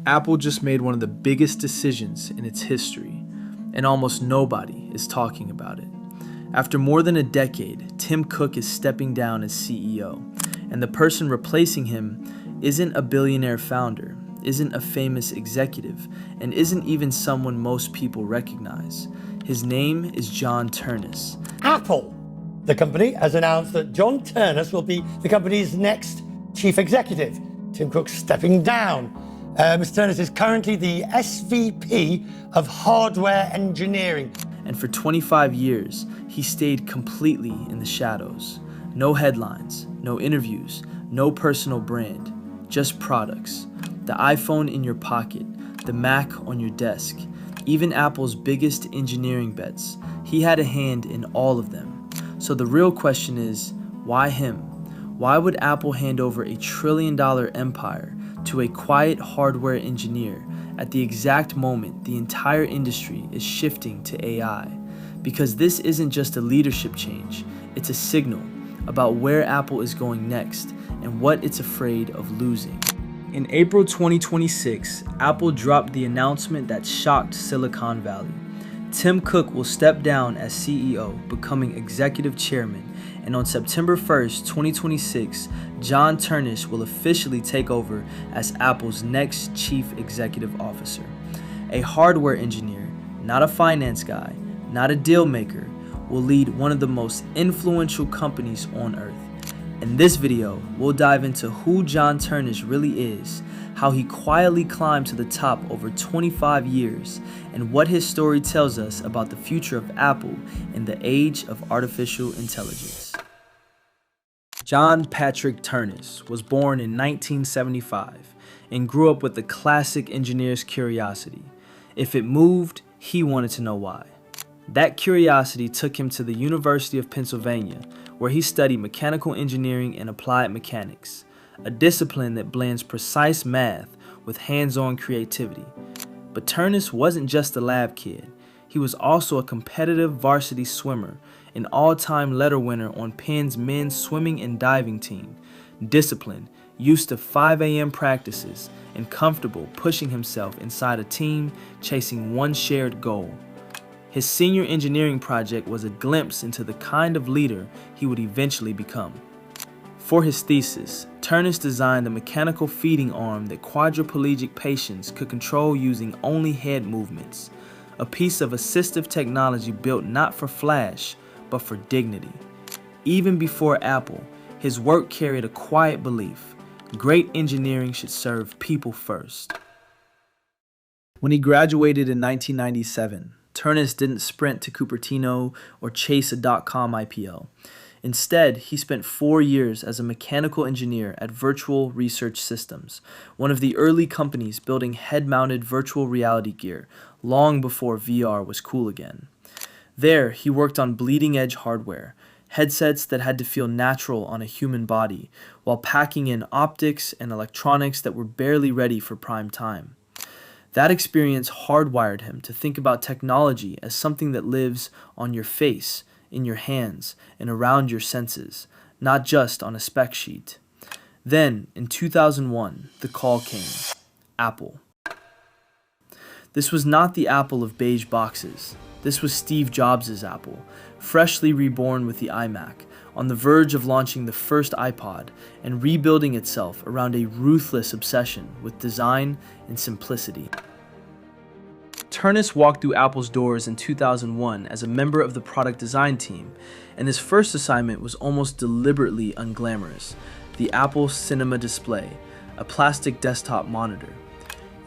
Apple just made one of the biggest decisions in its history, and almost nobody is talking about it. After more than a decade, Tim Cook is stepping down as CEO, and the person replacing him isn't a billionaire founder, isn't a famous executive, and isn't even someone most people recognize. His name is John Ternus. Apple, the company, has announced that John Ternus will be the company's next chief executive. Tim Cook's stepping down. Mr. Ternus is currently the SVP of hardware engineering. And for 25 years, he stayed completely in the shadows. No headlines, no interviews, no personal brand, just products. The iPhone in your pocket, the Mac on your desk, even Apple's biggest engineering bets. He had a hand in all of them. So the real question is, why him? Why would Apple hand over a $1 trillion empire to a quiet hardware engineer at the exact moment the entire industry is shifting to AI? Because this isn't just a leadership change, it's a signal about where Apple is going next and what it's afraid of losing. In April 2026, Apple dropped the announcement that shocked Silicon Valley. Tim Cook will step down as CEO, becoming executive chairman, and on September 1st, 2026, John Ternus will officially take over as Apple's next chief executive officer. A hardware engineer, not a finance guy, not a deal maker, will lead one of the most influential companies on earth. In this video, we'll dive into who John Ternus really is, how he quietly climbed to the top over 25 years, and what his story tells us about the future of Apple in the age of artificial intelligence. John Patrick Ternus was born in 1975 and grew up with the classic engineer's curiosity. If it moved, he wanted to know why. That curiosity took him to the University of Pennsylvania, where he studied mechanical engineering and applied mechanics, a discipline that blends precise math with hands-on creativity. But Ternus wasn't just a lab kid. He was also a competitive varsity swimmer, an all-time letter winner on Penn's men's swimming and diving team, disciplined, used to 5 a.m. practices, and comfortable pushing himself inside a team chasing one shared goal. His senior engineering project was a glimpse into the kind of leader he would eventually become. For his thesis, Ternus designed the mechanical feeding arm that quadriplegic patients could control using only head movements, a piece of assistive technology built not for flash, but for dignity. Even before Apple, his work carried a quiet belief: great engineering should serve people first. When he graduated in 1997, Ternus didn't sprint to Cupertino or chase a .com IPO. Instead, he spent 4 years as a mechanical engineer at Virtual Research Systems, one of the early companies building head-mounted virtual reality gear long before VR was cool again. There, he worked on bleeding-edge hardware, headsets that had to feel natural on a human body, while packing in optics and electronics that were barely ready for prime time. That experience hardwired him to think about technology as something that lives on your face, in your hands, and around your senses, not just on a spec sheet. Then, in 2001, the call came: Apple. This was not the Apple of beige boxes. This was Steve Jobs' Apple, freshly reborn with the iMac, on the verge of launching the first iPod and rebuilding itself around a ruthless obsession with design and simplicity. Ternus walked through Apple's doors in 2001 as a member of the product design team, and his first assignment was almost deliberately unglamorous: the Apple Cinema Display, a plastic desktop monitor.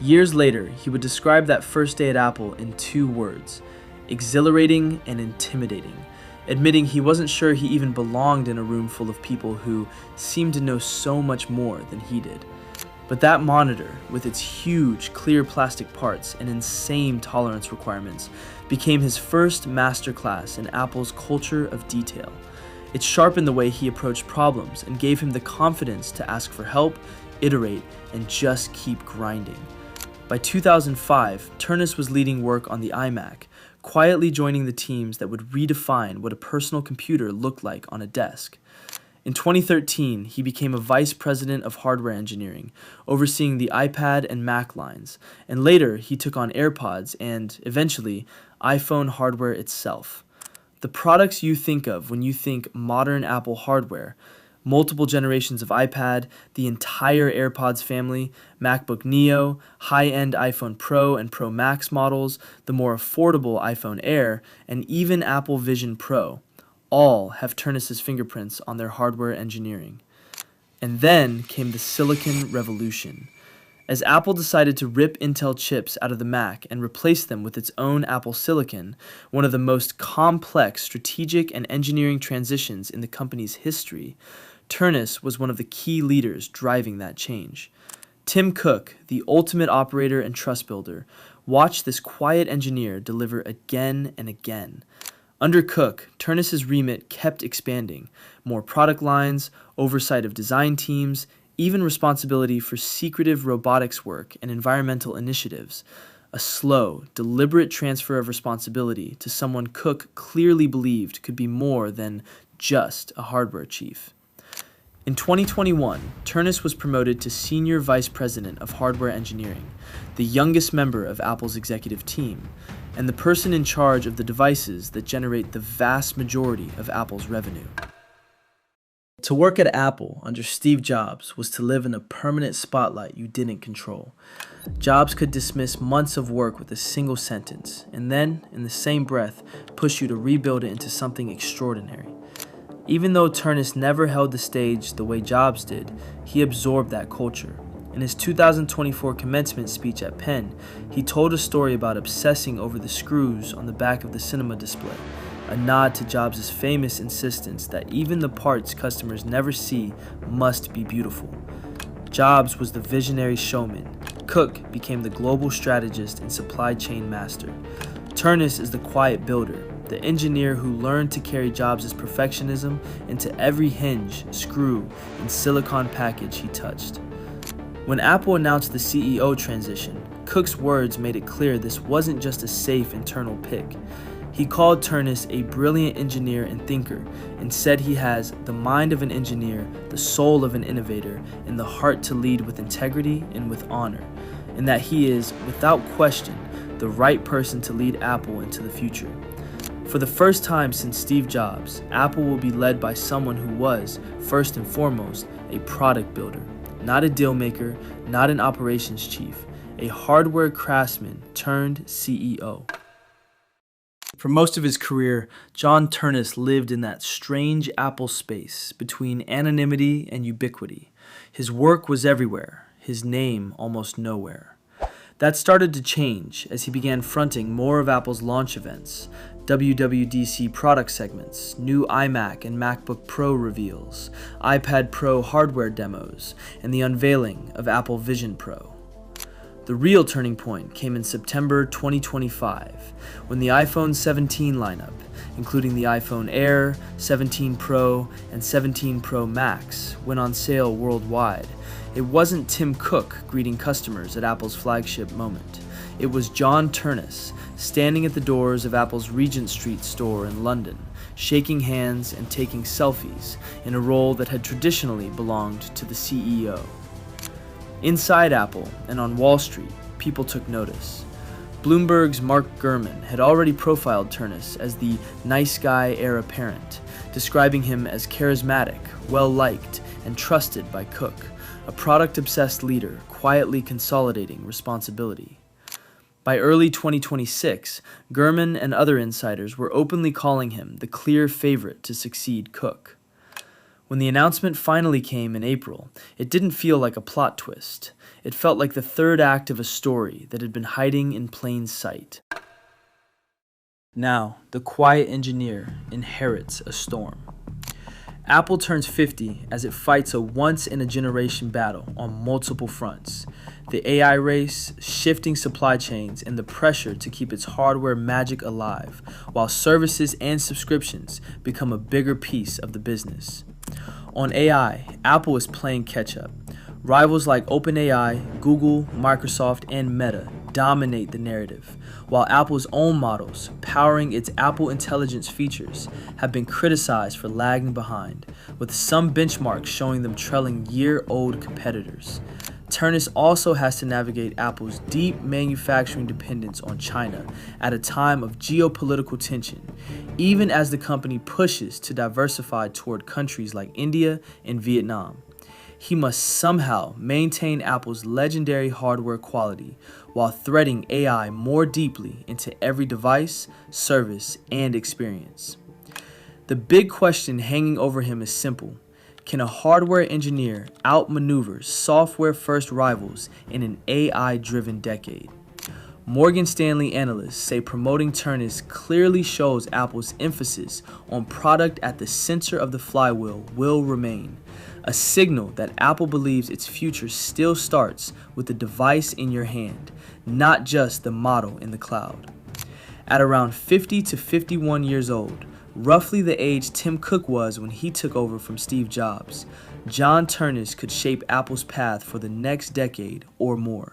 Years later, he would describe that first day at Apple in 2 words: exhilarating and intimidating, admitting he wasn't sure he even belonged in a room full of people who seemed to know so much more than he did. But that monitor, with its huge, clear plastic parts and insane tolerance requirements, became his first masterclass in Apple's culture of detail. It sharpened the way he approached problems and gave him the confidence to ask for help, iterate, and just keep grinding. By 2005, Ternus was leading work on the iMac, quietly joining the teams that would redefine what a personal computer looked like on a desk. In 2013, he became a vice president of hardware engineering, overseeing the iPad and Mac lines, and later he took on AirPods and, eventually, iPhone hardware itself. The products you think of when you think modern Apple hardware, multiple generations of iPad, the entire AirPods family, MacBook Neo, high-end iPhone Pro and Pro Max models, the more affordable iPhone Air, and even Apple Vision Pro, all have Ternus's fingerprints on their hardware engineering. And then came the Silicon Revolution. As Apple decided to rip Intel chips out of the Mac and replace them with its own Apple Silicon, one of the most complex strategic and engineering transitions in the company's history, Ternus was one of the key leaders driving that change. Tim Cook, the ultimate operator and trust builder, watched this quiet engineer deliver again and again. Under Cook, Ternus's remit kept expanding. More product lines, oversight of design teams, even responsibility for secretive robotics work and environmental initiatives. A slow, deliberate transfer of responsibility to someone Cook clearly believed could be more than just a hardware chief. In 2021, Ternus was promoted to Senior Vice President of Hardware Engineering, the youngest member of Apple's executive team, and the person in charge of the devices that generate the vast majority of Apple's revenue. To work at Apple under Steve Jobs was to live in a permanent spotlight you didn't control. Jobs could dismiss months of work with a single sentence, and then, in the same breath, push you to rebuild it into something extraordinary. Even though Ternus never held the stage the way Jobs did, he absorbed that culture. In his 2024 commencement speech at Penn, he told a story about obsessing over the screws on the back of the cinema display, a nod to Jobs' famous insistence that even the parts customers never see must be beautiful. Jobs was the visionary showman. Cook became the global strategist and supply chain master. Ternus is the quiet builder, the engineer who learned to carry Jobs' perfectionism into every hinge, screw, and silicon package he touched. When Apple announced the CEO transition, Cook's words made it clear this wasn't just a safe internal pick. He called Ternus a brilliant engineer and thinker, and said he has the mind of an engineer, the soul of an innovator, and the heart to lead with integrity and with honor, and that he is, without question, the right person to lead Apple into the future. For the first time since Steve Jobs, Apple will be led by someone who was, first and foremost, a product builder. Not a deal maker, not an operations chief, a hardware craftsman turned CEO. For most of his career, John Ternus lived in that strange Apple space between anonymity and ubiquity. His work was everywhere, his name almost nowhere. That started to change as he began fronting more of Apple's launch events, WWDC product segments, new iMac and MacBook Pro reveals, iPad Pro hardware demos, and the unveiling of Apple Vision Pro. The real turning point came in September 2025, when the iPhone 17 lineup, including the iPhone Air, 17 Pro, and 17 Pro Max, went on sale worldwide. It wasn't Tim Cook greeting customers at Apple's flagship moment. It was John Ternus, standing at the doors of Apple's Regent Street store in London, shaking hands and taking selfies in a role that had traditionally belonged to the CEO. Inside Apple and on Wall Street, people took notice. Bloomberg's Mark Gurman had already profiled Ternus as the nice guy heir apparent, describing him as charismatic, well-liked, and trusted by Cook, a product-obsessed leader quietly consolidating responsibility. By early 2026, Gurman and other insiders were openly calling him the clear favorite to succeed Cook. When the announcement finally came in April, it didn't feel like a plot twist. It felt like the third act of a story that had been hiding in plain sight. Now, the quiet engineer inherits a storm. Apple turns 50 as it fights a once-in-a-generation battle on multiple fronts. The AI race, shifting supply chains, and the pressure to keep its hardware magic alive, while services and subscriptions become a bigger piece of the business. On AI, Apple is playing catch-up. Rivals like OpenAI, Google, Microsoft, and Meta dominate the narrative, while Apple's own models, powering its Apple Intelligence features, have been criticized for lagging behind, with some benchmarks showing them trailing year-old competitors. Ternus also has to navigate Apple's deep manufacturing dependence on China at a time of geopolitical tension, even as the company pushes to diversify toward countries like India and Vietnam. He must somehow maintain Apple's legendary hardware quality while threading AI more deeply into every device, service, and experience. The big question hanging over him is simple. Can a hardware engineer outmaneuver software-first rivals in an AI-driven decade? Morgan Stanley analysts say promoting Ternus clearly shows Apple's emphasis on product at the center of the flywheel will remain, a signal that Apple believes its future still starts with the device in your hand, not just the model in the cloud. At around 50 to 51 years old, roughly the age Tim Cook was when he took over from Steve Jobs, John Ternus could shape Apple's path for the next decade or more.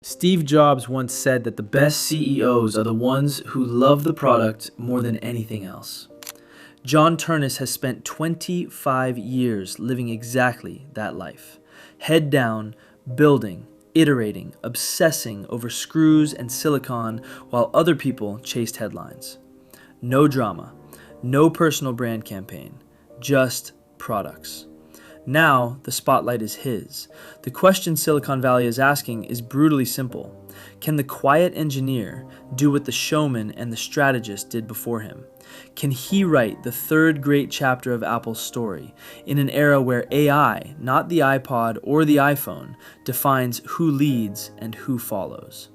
Steve Jobs once said that the best CEOs are the ones who love the product more than anything else. John Ternus has spent 25 years living exactly that life. Head down, building, iterating, obsessing over screws and silicon while other people chased headlines. No drama, no personal brand campaign, just products. Now, the spotlight is his. The question Silicon Valley is asking is brutally simple. Can the quiet engineer do what the showman and the strategist did before him? Can he write the third great chapter of Apple's story in an era where AI, not the iPod or the iPhone, defines who leads and who follows?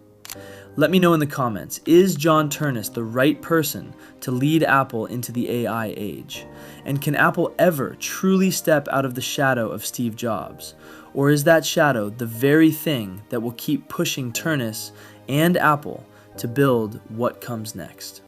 Let me know in the comments, is John Ternus the right person to lead Apple into the AI age? And can Apple ever truly step out of the shadow of Steve Jobs? Or is that shadow the very thing that will keep pushing Ternus and Apple to build what comes next?